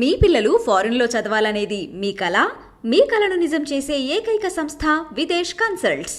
మీ పిల్లలు ఫారెన్లో చదవాలనేది మీ కల? మీ కలను నిజం చేసే ఏకైక సంస్థ విదేశ్ కన్సల్ట్స్.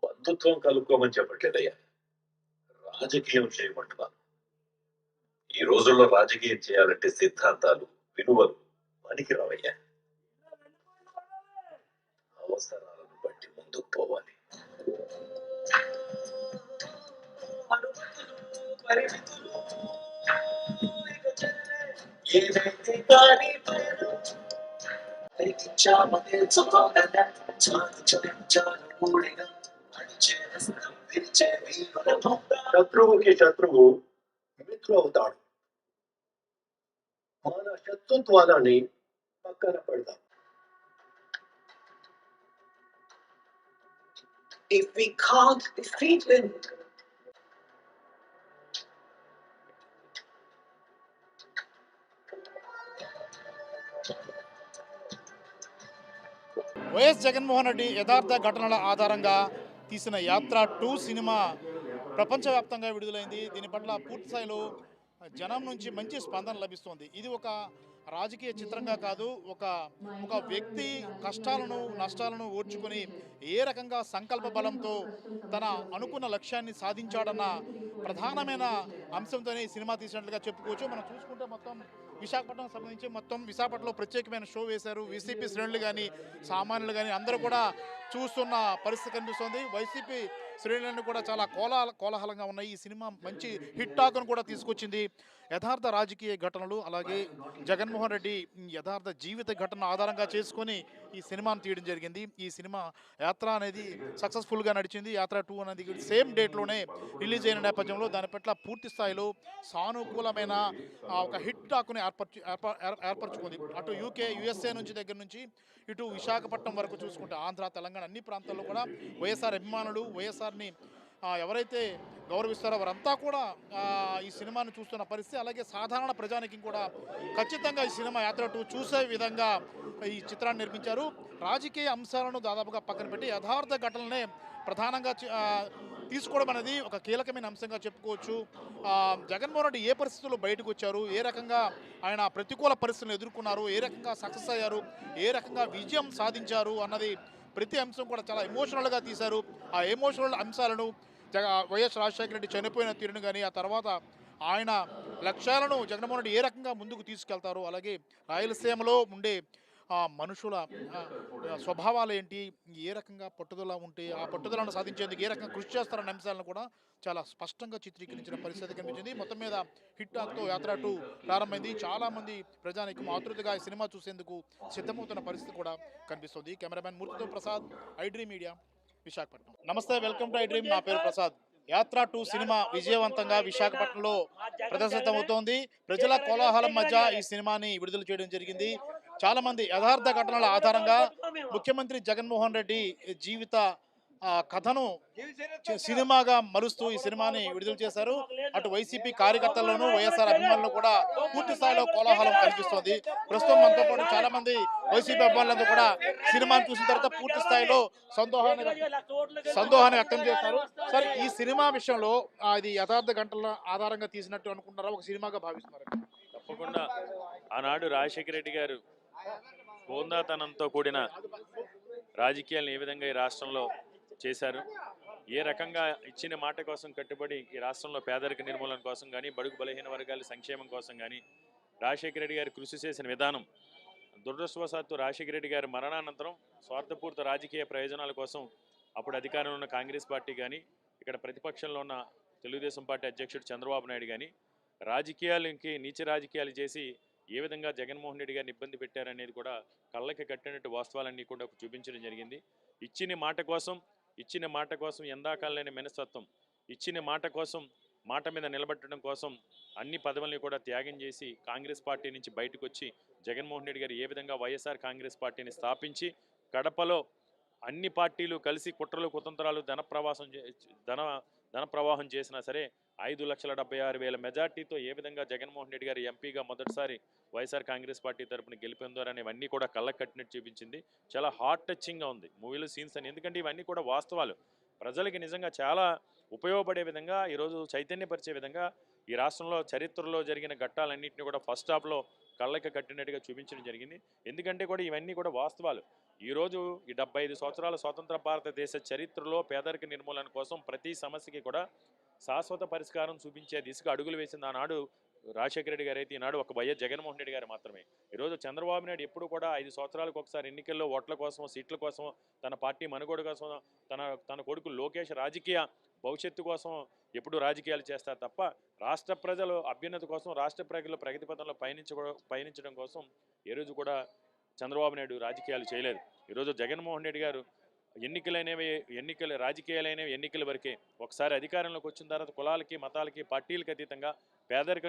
బంధుత్వం కలుపుకోమని చెప్పట్లేదయ్యా, రాజకీయం చేయమంటున్నాను. ఈ రోజుల్లో రాజకీయం చేయాలంటే సిద్ధాంతాలు, విలువలు పనికి రావయ్యా. అవసరాలను బట్టి ముందుకు పోవాలి. శత్రువుకి శత్రువు మిత్రు అవుతాడు. మన శత్రుత్వాలని పక్కన పెడదాం. If we can't defeat him, YS Jaganmohan Reddy యథార్థ ఘటనల ఆధారంగా తీసిన యాత్ర 2 సినిమా ప్రపంచవ్యాప్తంగా విడుదలైంది. దీని పట్ల పూర్తి స్థాయిలో జనం నుంచి మంచి స్పందన లభిస్తుంది. ఇది ఒక రాజకీయ చిత్రంగా కాదు, ఒక వ్యక్తి కష్టాలను నష్టాలను ఓర్చుకొని ఏ రకంగా సంకల్ప బలంతో తన అనుకున్న లక్ష్యాన్ని సాధించాడన్న ప్రధానమైన అంశంతోనే ఈ సినిమా తీసినట్లుగా చెప్పుకోవచ్చు. మనం చూసుకుంటే మొత్తం విశాఖపట్నం సంబంధించి మొత్తం విశాఖపట్నంలో ప్రత్యేకమైన షో వేశారు. వైసీపీ శ్రేణులు కానీ సామాన్యులు కానీ అందరూ కూడా చూస్తున్న పరిస్థితి కనిపిస్తుంది. వైసీపీ శ్రేణులన్నీ కూడా చాలా కోలాహలంగా ఉన్నాయి. ఈ సినిమా మంచి హిట్ టాక్ను కూడా తీసుకొచ్చింది. యథార్థ రాజకీయ ఘటనలు అలాగే జగన్మోహన్ రెడ్డి యథార్థ జీవిత ఘటన ఆధారంగా చేసుకొని ఈ సినిమాను తీయడం జరిగింది. ఈ సినిమా యాత్ర అనేది సక్సెస్ఫుల్గా నడిచింది. యాత్ర 2 అనేది సేమ్ డేట్లోనే రిలీజ్ అయిన నేపథ్యంలో దాని పట్ల పూర్తి స్థాయిలో సానుకూలమైన ఒక హిట్ టాక్ని ఏర్పరచుకుంది. అటు యుఎస్ఏ దగ్గర నుంచి ఇటు విశాఖపట్నం వరకు చూసుకుంటే ఆంధ్ర, తెలంగాణ అన్ని ప్రాంతాల్లో కూడా వైఎస్ఆర్ అభిమానులు, వైఎస్ఆర్ని ఎవరైతే గౌరవిస్తారో వారంతా కూడా ఈ సినిమాను చూస్తున్న పరిస్థితి. అలాగే సాధారణ ప్రజానికి కూడా ఖచ్చితంగా ఈ సినిమా యాత్ర 2 చూసే విధంగా ఈ చిత్రాన్ని నిర్మించారు. రాజకీయ అంశాలను దాదాపుగా పక్కన పెట్టి యథార్థ ఘటనలనే ప్రధానంగా తీసుకోవడం అనేది ఒక కీలకమైన అంశంగా చెప్పుకోవచ్చు. జగన్మోహన్ రెడ్డి ఏ పరిస్థితుల్లో బయటకు వచ్చారు, ఏ రకంగా ఆయన ప్రతికూల పరిస్థితులను ఎదుర్కొన్నారు, ఏ రకంగా సక్సెస్ అయ్యారు, ఏ రకంగా విజయం సాధించారు అన్నది ప్రతి అంశం కూడా చాలా ఎమోషనల్గా తీశారు. ఆ ఎమోషనల్ అంశాలను వైఎస్ రాజశేఖర రెడ్డి చనిపోయిన తీరును కానీ ఆ తర్వాత ఆయన లక్ష్యాలను జగన్మోహన్ రెడ్డి ఏ రకంగా ముందుకు తీసుకెళ్తారు, అలాగే రాయలసీమలో ఉండే మనుషుల స్వభావాలు ఏంటి, ఏ రకంగా పట్టుదల ఉంటే ఆ పట్టుదలను సాధించేందుకు ఏ రకంగా కృషి చేస్తారన్న అంశాలను కూడా చాలా స్పష్టంగా చిత్రీకరించిన పరిస్థితి కనిపించింది. మొత్తం మీద హిట్ టాక్తో యాత్ర 2 ప్రారంభమైంది. చాలామంది ప్రజానికి ఆతృతగా ఈ సినిమా చూసేందుకు సిద్ధమవుతున్న పరిస్థితి కూడా కనిపిస్తుంది. కెమెరామెన్ మూర్తితో ప్రసాద్, ఐడ్రీమ్ మీడియా, విశాఖపట్నం. నమస్తే, వెల్కమ్ టు ఐడ్రీమ్. నా పేరు ప్రసాద్. యాత్ర 2 సినిమా విజయవంతంగా విశాఖపట్నంలో ప్రదర్శితమవుతోంది. ప్రజల కోలాహలం మధ్య ఈ సినిమాని విడుదల చేయడం జరిగింది. చాలా మంది యథార్థ ఘటనల ఆధారంగా ముఖ్యమంత్రి జగన్మోహన్ రెడ్డి జీవిత కథను సినిమాగా మరుస్తూ ఈ సినిమాని విడుదల చేశారు. అటు వైసీపీ కార్యకర్తల్లోనూ వైఎస్ఆర్ అభిమానులు కూడా పూర్తి స్థాయిలో కోలాహలం కనిపిస్తోంది. ప్రస్తుతం మనతో పాటు చాలా మంది వైసీపీ అభిమానులందరూ కూడా సినిమాని చూసిన తర్వాత పూర్తి స్థాయిలో సందోహాన్ని వ్యక్తం చేస్తారు. సరే, ఈ సినిమా విషయంలో ఇది యథార్థ గంటల ఆధారంగా తీసినట్టు అనుకుంటారా, ఒక సినిమాగా భావిస్తున్నారు? తప్పకుండా ఆనాడు రాజశేఖర రెడ్డి గారు హోందాతనంతో కూడిన రాజకీయాలను ఏ విధంగా ఈ రాష్ట్రంలో చేశారు, ఏ రకంగా ఇచ్చిన మాట కోసం కట్టుబడి ఈ రాష్ట్రంలో పేదరిక నిర్మూలన కోసం కానీ బడుగు బలహీన వర్గాల సంక్షేమం కోసం కానీ రాజశేఖర రెడ్డి గారు కృషి చేసిన విధానం, దురదృష్టవశాత్తు రాజశేఖర రెడ్డి గారి మరణానంతరం స్వార్థపూరిత రాజకీయ ప్రయోజనాల కోసం అప్పుడు అధికారంలో ఉన్న కాంగ్రెస్ పార్టీ కానీ ఇక్కడ ప్రతిపక్షంలో ఉన్న తెలుగుదేశం పార్టీ అధ్యక్షుడు చంద్రబాబు నాయుడు కానీ రాజకీయాలకి నీచ రాజకీయాలు చేసి ఏ విధంగా జగన్మోహన్ రెడ్డి గారిని ఇబ్బంది పెట్టారనేది కూడా కళ్ళకి కట్టినట్టు వాస్తవాలన్నీ కూడా చూపించడం జరిగింది. ఇచ్చిన మాట కోసం ఎందాకాలనే మనస్తత్వం, ఇచ్చిన మాట కోసం మాట మీద నిలబెట్టడం కోసం అన్ని పదవుల్ని కూడా త్యాగం చేసి కాంగ్రెస్ పార్టీ నుంచి బయటకు వచ్చి జగన్మోహన్ రెడ్డి గారు ఏ విధంగా వైఎస్ఆర్ కాంగ్రెస్ పార్టీని స్థాపించి కడపలో అన్ని పార్టీలు కలిసి కుట్రలు కుతంత్రాలు ధన ప్రవాహం చేసినా సరే 5,76,000 మెజార్టీతో ఏ విధంగా జగన్మోహన్ రెడ్డి గారు ఎంపీగా మొదటిసారి వైఎస్ఆర్ కాంగ్రెస్ పార్టీ తరఫున గెలిపొందారనేవన్నీ కూడా కళ్ళకు కట్టినట్టు చూపించింది. చాలా హార్ట్ టచింగ్గా ఉంది మూవీలో సీన్స్ అని, ఎందుకంటే ఇవన్నీ కూడా వాస్తవాలు ప్రజలకి నిజంగా చాలా ఉపయోగపడే విధంగా ఈరోజు చైతన్యపరిచే విధంగా ఈ రాష్ట్రంలో చరిత్రలో జరిగిన ఘట్టాలన్నింటినీ కూడా ఫస్ట్ హాఫ్లో కళ్ళకి కట్టినట్టుగా చూపించడం జరిగింది. ఎందుకంటే కూడా ఇవన్నీ కూడా వాస్తవాలు. ఈరోజు ఈ 75 సంవత్సరాల స్వతంత్ర భారతదేశ చరిత్రలో పేదరిక నిర్మూలన కోసం ప్రతి సమస్యకి కూడా శాశ్వత పరిష్కారం చూపించే దిశగా అడుగులు వేసింది ఆనాడు రాజశేఖర రెడ్డి గారు అయితే, ఈనాడు ఒక వైఎస్ జగన్మోహన్ రెడ్డి గారు మాత్రమే. ఈరోజు చంద్రబాబు నాయుడు ఎప్పుడు కూడా 5 సంవత్సరాలకు ఒకసారి ఎన్నికల్లో ఓట్ల కోసం, సీట్ల కోసం, తన పార్టీ మనుగోడ కోసం, తన కొడుకు లోకేష్ రాజకీయ భవిష్యత్తు కోసం ఎప్పుడు రాజకీయాలు చేస్తారు తప్ప రాష్ట్ర ప్రజలు అభ్యున్నతి కోసం, రాష్ట్ర ప్రజల ప్రగతి పథంలో పయనించడం కోసం ఏ రోజు కూడా చంద్రబాబు నాయుడు రాజకీయాలు చేయలేదు. ఈరోజు జగన్మోహన్ రెడ్డి గారు రాజకీయాలైనవి ఎన్నికల వరకే. ఒకసారి అధికారంలోకి వచ్చిన తర్వాత కులాలకి, మతాలకి, పార్టీలకు అతీతంగా పేదరిక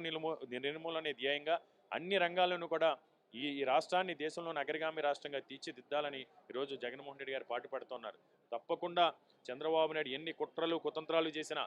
నిర్మూలనే ధ్యేయంగా అన్ని రంగాల్లోనూ కూడా ఈ రాష్ట్రాన్ని దేశంలోని అగ్రగామి రాష్ట్రంగా తీర్చిదిద్దాలని ఈరోజు జగన్మోహన్ రెడ్డి గారు పాటుపడుతున్నారు. తప్పకుండా చంద్రబాబు నాయుడు ఎన్ని కుట్రలు కుతంత్రాలు చేసినా,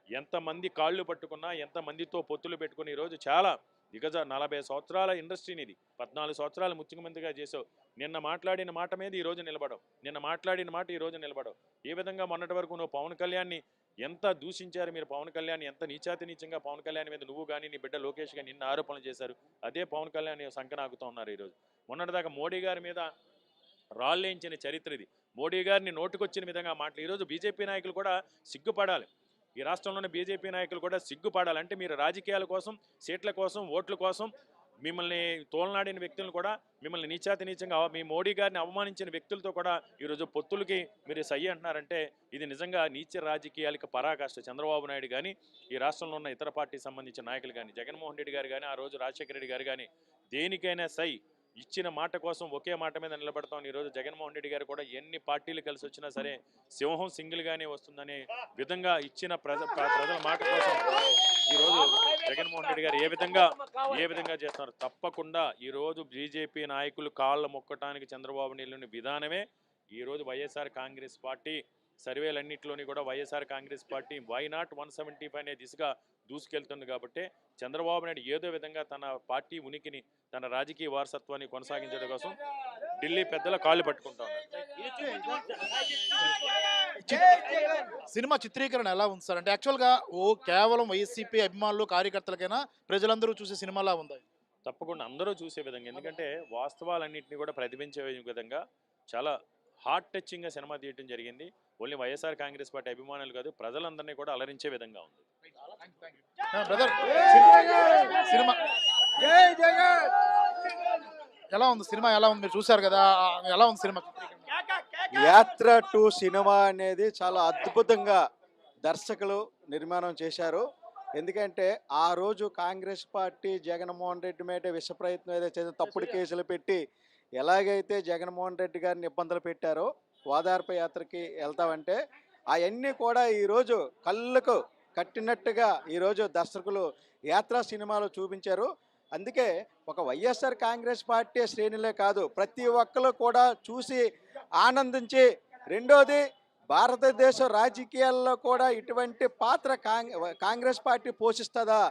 ఎంతమంది కాళ్ళు పట్టుకున్నా, ఎంతమందితో పొత్తులు పెట్టుకుని ఈరోజు చాలా 40 సంవత్సరాల ఇండస్ట్రీని ఇది 14 సంవత్సరాలు ముఖ్యమంత్రిగా చేసావు. నిన్న మాట్లాడిన మాట మీద ఈరోజు నిలబడవు, నిన్న మాట్లాడిన మాట ఈరోజు నిలబడవు. ఏ విధంగా మొన్నటి వరకు నువ్వు పవన్ కళ్యాణ్ని ఎంత దూషించారు మీరు, పవన్ కళ్యాణ్ ఎంత నీచంగా పవన్ కళ్యాణ్ మీద నువ్వు కానీ నీ బిడ్డ లోకేష్ కానీ నిన్న ఆరోపణలు చేశారు. అదే పవన్ కళ్యాణ్ సంకనాగుతూ ఉన్నారు. ఈరోజు మొన్నటిదాకా మోడీ గారి మీద రాళ్ళేయించిన చరిత్ర ఇది. మోడీ గారిని నోటుకొచ్చిన విధంగా మాటలు ఈరోజు బీజేపీ నాయకులు కూడా సిగ్గుపడాలి. ఈ రాష్ట్రంలోని బీజేపీ నాయకులు కూడా సిగ్గుపడాలంటే మీరు రాజకీయాల కోసం, సీట్ల కోసం, ఓట్ల కోసం మిమ్మల్ని తోలనాడిన వ్యక్తులను కూడా, మిమ్మల్ని నీచంగా మీ మోడీ గారిని అవమానించిన వ్యక్తులతో కూడా ఈరోజు పొత్తులకి మీరు సై అంటున్నారంటే ఇది నిజంగా నీచ రాజకీయాలకు పరాకాష్ట. చంద్రబాబు నాయుడు కానీ, ఈ రాష్ట్రంలో ఉన్న ఇతర పార్టీకి సంబంధించిన నాయకులు కానీ, జగన్మోహన్ రెడ్డి గారు కానీ, ఆ రోజు రాజశేఖర రెడ్డి గారు కానీ దేనికైనా సై ఇచ్చిన మాట కోసం ఒకే మాట మీద నిలబడతాం. ఈరోజు జగన్మోహన్ రెడ్డి గారు కూడా ఎన్ని పార్టీలు కలిసి వచ్చినా సరే సింహం సింగిల్గానే వస్తుందనే విధంగా ఇచ్చిన ప్రజల మాట కోసం ఈరోజు జగన్మోహన్ రెడ్డి గారు ఏ విధంగా చేస్తున్నారు. తప్పకుండా ఈరోజు బీజేపీ నాయకులు కాళ్ళ మొక్కటానికి చంద్రబాబు నాయుడు విధానమే ఈరోజు వైఎస్ఆర్ కాంగ్రెస్ పార్టీ సర్వేలన్నింటిలోని కూడా YSR Congress party why not 175 అనే దిశగా దూసుకెళ్తుంది. కాబట్టి చంద్రబాబు నాయుడు ఏదో విధంగా తన పార్టీ ఉనికిని, తన రాజకీయ వారసత్వాన్ని కొనసాగించడం కోసం ఢిల్లీ పెద్దల కాళ్ళు పట్టుకుంటా ఉన్నారు. సినిమా చిత్రీకరణ ఎలా ఉంది సార్? అంటే యాక్చువల్గా కేవలం వైసీపీ అభిమానులు, కార్యకర్తలకైనా ప్రజలందరూ చూసే సినిమాలా ఉంది? తప్పకుండా అందరూ చూసే విధంగా, ఎందుకంటే వాస్తవాలన్నింటినీ కూడా ప్రతిబింబించే విధంగా చాలా హార్ట్ టచింగ్గా సినిమా తీయడం జరిగింది. ఓన్లీ వైఎస్ఆర్ కాంగ్రెస్ పార్టీ అభిమానులు కాదు, ప్రజలందరినీ కూడా అలరించే విధంగా ఉంది. బ్రదర్, సినిమా ఎలా ఉంది? సినిమా ఎలా ఉంది? మీరు చూశారు కదా, ఎలా ఉంది సినిమా? యాత్ర 2 సినిమా అనేది చాలా అద్భుతంగా దర్శకులు నిర్మాణం చేశారు. ఎందుకంటే ఆ రోజు కాంగ్రెస్ పార్టీ జగన్మోహన్ రెడ్డి మీద విష ప్రయత్నం ఏదైతే చేసి తప్పుడు కేసులు పెట్టి ఎలాగైతే జగన్మోహన్ రెడ్డి గారిని ఇబ్బందులు పెట్టారో, ఓదార్పు యాత్రకి వెళ్తామంటే అవన్నీ కూడా ఈరోజు కళ్ళకు కట్టినట్టుగా ఈరోజు దర్శకులు యాత్ర సినిమాలో చూపించారు. అందుకే ఒక వైఎస్ఆర్ కాంగ్రెస్ పార్టీ శ్రేణులే కాదు, ప్రతి ఒక్కరు కూడా చూసి ఆనందించి, రెండోది భారతదేశ రాజకీయాల్లో కూడా ఇటువంటి పాత్ర కాంగ్రెస్ పార్టీ పోషిస్తుందా,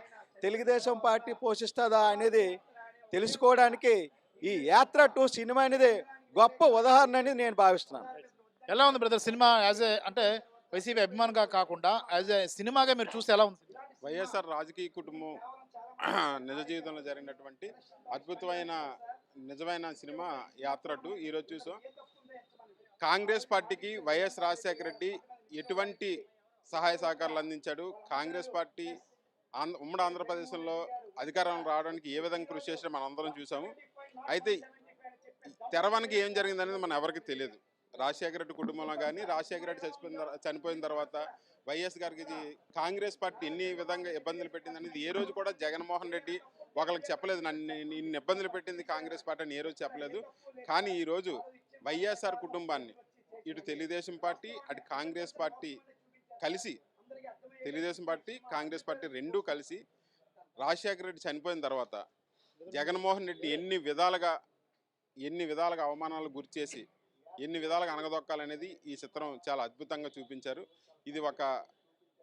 తెలుగుదేశం పార్టీ పోషిస్తుందా అనేది తెలుసుకోవడానికి ఈ యాత్ర 2 సినిమా అనేది గొప్ప ఉదాహరణ అని నేను భావిస్తున్నాను. ఎలా ఉంది బ్రదర్ సినిమా? అంటే వైసీపీ అభిమానిగా కాకుండా యాజ్ ఏ సినిమాగా మీరు చూస్తే ఎలా ఉంది? వైఎస్ఆర్ రాజకీయ కుటుంబం నిజ జీవితంలో జరిగినటువంటి అద్భుతమైన నిజమైన సినిమా యాత్ర 2 ఈరోజు చూసాం. కాంగ్రెస్ పార్టీకి వైఎస్ రాజశేఖర రెడ్డి ఎటువంటి సహాయ సహకారాలు అందించాడు, కాంగ్రెస్ పార్టీ ఉమ్మడి ఆంధ్రప్రదేశ్లో అధికారం రావడానికి ఏ విధంగా కృషి చేసినా మనం అందరం చూసాము. అయితే తెరవానికి ఏం జరిగిందనేది మనం ఎవరికి తెలియదు. రాజశేఖర రెడ్డి కుటుంబంలో కానీ రాజశేఖర రెడ్డి చనిపోయిన తర్వాత వైఎస్ గారికి కాంగ్రెస్ పార్టీ ఎన్ని విధంగా ఇబ్బందులు పెట్టింది అనేది ఏ రోజు కూడా జగన్మోహన్ రెడ్డి ఒకరికి చెప్పలేదు. ఇన్ని ఇబ్బందులు పెట్టింది కాంగ్రెస్ పార్టీ అని ఏ రోజు చెప్పలేదు. కానీ ఈరోజు వైఎస్ఆర్ కుటుంబాన్ని ఇటు తెలుగుదేశం పార్టీ అటు కాంగ్రెస్ పార్టీ కలిసి, తెలుగుదేశం పార్టీ కాంగ్రెస్ పార్టీ రెండూ కలిసి రాజశేఖర రెడ్డి చనిపోయిన తర్వాత జగన్మోహన్ రెడ్డి ఎన్ని విధాలుగా అవమానాలు గురి చేసి ఎన్ని విధాలుగా అనగదొక్కాలనేది ఈ చిత్రం చాలా అద్భుతంగా చూపించారు. ఇది ఒక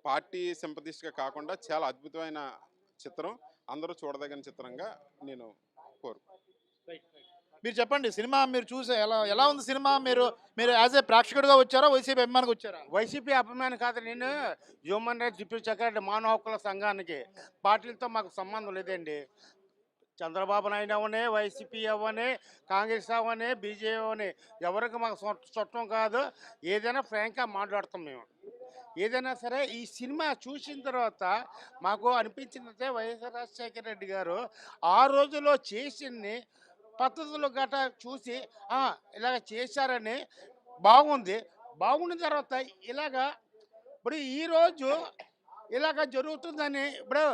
పార్టీ సింపతిస్ట్గా కాకుండా చాలా అద్భుతమైన చిత్రం, అందరూ చూడదగిన చిత్రంగా నేను మీరు చెప్పండి, సినిమా మీరు చూసే ఎలా ఉంది సినిమా? మీరు యాజ్ ఏ ప్రేక్షకుడిగా వచ్చారా, వైసీపీ అభిమానికి వచ్చారా? వైసీపీ అభిమాని కాదు నేను. హ్యూమన్ రైట్స్ డిప్యూటీ సెక్రటరీ మానవ హక్కుల సంఘానికి. పార్టీలతో మాకు సంబంధం లేదండి. చంద్రబాబు నాయుడు అవనే, వైసీపీ అవనే, కాంగ్రెస్ అవనే, బీజేపీ అవనే, ఎవరికి మాకు చుట్టం కాదు. ఏదైనా ఫ్రాంక్గా మాట్లాడతాం మేము. ఏదైనా సరే ఈ సినిమా చూసిన తర్వాత మాకు అనిపించిందంటే వైఎస్ రాజశేఖర రెడ్డి గారు ఆ రోజుల్లో చేసిన పద్ధతులు గట్రా చూసి ఇలాగ చేశారని బాగుండిన తర్వాత ఇప్పుడు ఈరోజు ఇలాగ జరుగుతుందని ఇప్పుడు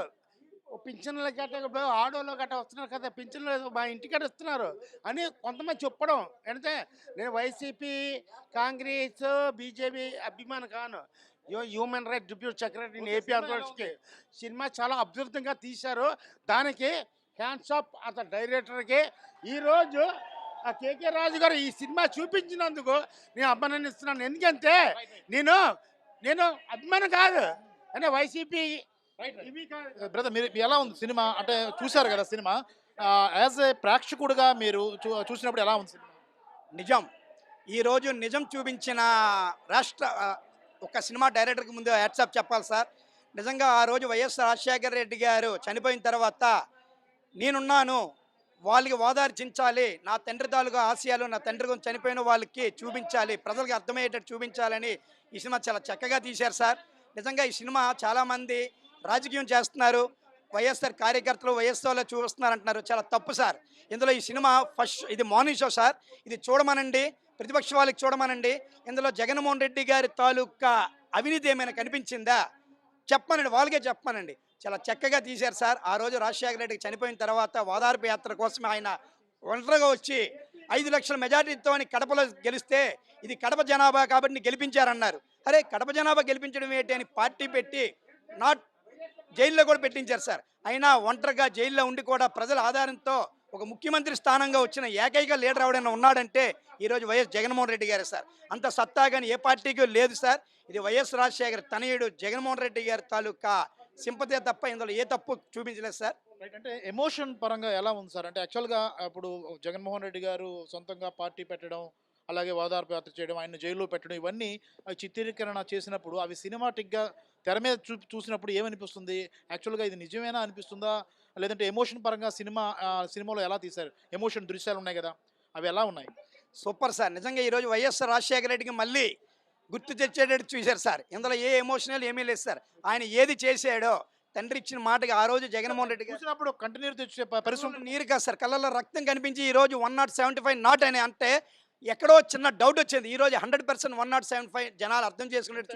పింఛన్లు గట్రా ఇప్పుడు ఆడోళ్ళు గట్రా వస్తున్నారు కదా, పింఛన్లు మా ఇంటికాడ ఇస్తున్నారు అని కొంతమంది చెప్పడం. అంటే నేను వైసీపీ, కాంగ్రెస్, బీజేపీ అభిమాని కాను. Human rights deputy secretary AP ఆంధ్రప్రదేశ్కి సినిమా చాలా అద్భుతంగా తీశారు. దానికి హ్యాండ్స్ ఆఫ్ అతని డైరెక్టర్కి. ఈరోజు ఆ కేకే రాజు గారు ఈ సినిమా చూపించినందుకు నేను అభినందిస్తున్నాను. ఎందుకంటే నేను అభిమానం కాదు అంటే వైసీపీ ఇవి కాదు. బ్రదర్, మీరు ఎలా ఉంది సినిమా? అంటే చూశారు కదా సినిమా, యాజ్ ఏ ప్రేక్షకుడిగా మీరు చూసినప్పుడు ఎలా ఉంది సినిమా? నిజం, ఈరోజు నిజం చూపించిన ఒక సినిమా డైరెక్టర్కి ముందు హ్యాట్సాప్ చెప్పాలి సార్. నిజంగా ఆ రోజు వైఎస్ రాజశేఖర రెడ్డి గారు చనిపోయిన తర్వాత నేనున్నాను, వాళ్ళకి ఓదార్చించాలి, నా తండ్రి తాలూకా ఆశయాలు, నా తండ్రి గురించి చనిపోయిన వాళ్ళకి చూపించాలి, ప్రజలకు అర్థమయ్యేటట్టు చూపించాలని ఈ సినిమా చాలా చక్కగా తీశారు సార్. నిజంగా ఈ సినిమా చాలామంది రాజకీయం చేస్తున్నారు, వైఎస్ఆర్ కార్యకర్తలు వైఎస్ఆర్లో చూపిస్తున్నారు అంటున్నారు. చాలా తప్పు సార్. ఇందులో ఈ సినిమా ఇది మార్నింగ్ షో సార్. ఇది చూడమనండి, ప్రతిపక్ష వాళ్ళకి చూడమనండి. ఇందులో జగన్మోహన్ రెడ్డి గారి తాలూకా అవినీతి ఏమైనా కనిపించిందా చెప్పమనండి, వాళ్ళకే చెప్పమనండి. చాలా చక్కగా తీశారు సార్. ఆ రోజు రాజశేఖర రెడ్డికి చనిపోయిన తర్వాత ఓదార్పు యాత్ర కోసం ఆయన ఒంటరిగా వచ్చి 5 లక్షల మెజార్టీతో కడపలో గెలిస్తే ఇది కడప జనాభా కాబట్టి గెలిపించారన్నారు. అరే కడప జనాభా గెలిపించడం ఏంటి అని పార్టీ పెట్టి జైల్లో కూడా పెట్టించారు సార్. అయినా ఒంటరిగా జైల్లో ఉండి కూడా ప్రజల ఆధారంతో ఒక ముఖ్యమంత్రి స్థానంగా వచ్చిన ఏకైక లీడర్ ఎవడైనా ఉన్నాడంటే ఈరోజు వైఎస్ జగన్మోహన్ రెడ్డి గారు సార్. అంత సత్తా కానీ ఏ పార్టీకి లేదు సార్. ఇది వైఎస్ రాజశేఖర్ తనయుడు జగన్మోహన్ రెడ్డి గారి తాలూకా సింపతి తప్ప ఇందులో ఏ తప్పు చూపించలేదు సార్. అంటే ఎమోషన్ పరంగా ఎలా ఉంది సార్? అంటే యాక్చువల్గా ఇప్పుడు జగన్మోహన్ రెడ్డి గారు సొంతంగా పార్టీ పెట్టడం, అలాగే ఓదార్పు యాత్ర చేయడం, ఆయన జైల్లో పెట్టడం, ఇవన్నీ చిత్రీకరణ చేసినప్పుడు అవి సినిమాటిక్గా తెర మీద చూసినప్పుడు ఏమనిపిస్తుంది? యాక్చువల్గా ఇది నిజమేనా అనిపిస్తుందా, లేదంటే ఎమోషన్ పరంగా సినిమాలో ఎలా తీశారు? ఎమోషన్ దృశ్యాలు ఉన్నాయి కదా, అవి ఎలా ఉన్నాయి? Super sir. నిజంగా ఈరోజు వైఎస్ రాజశేఖర రెడ్డికి మళ్ళీ గుర్తు తెచ్చేటట్టు చూశారు సార్. ఇందులో ఏ ఎమోషనల్ ఏమీ లేదు సార్. ఆయన ఏది చేశాడో తండ్రి ఇచ్చిన మాటకి ఆ రోజు జగన్మోహన్ రెడ్డి చూసినప్పుడు కంటిన్యూ తెచ్చే పరిస్థితి నీరు కాదు సార్, కళ్ళల్లో రక్తం కనిపించి ఈరోజు 175 నాట్ అని అంటే ఎక్కడో చిన్న డౌట్ వచ్చింది. ఈరోజు 100% 175 జనాలు అర్థం చేసుకునేట్టు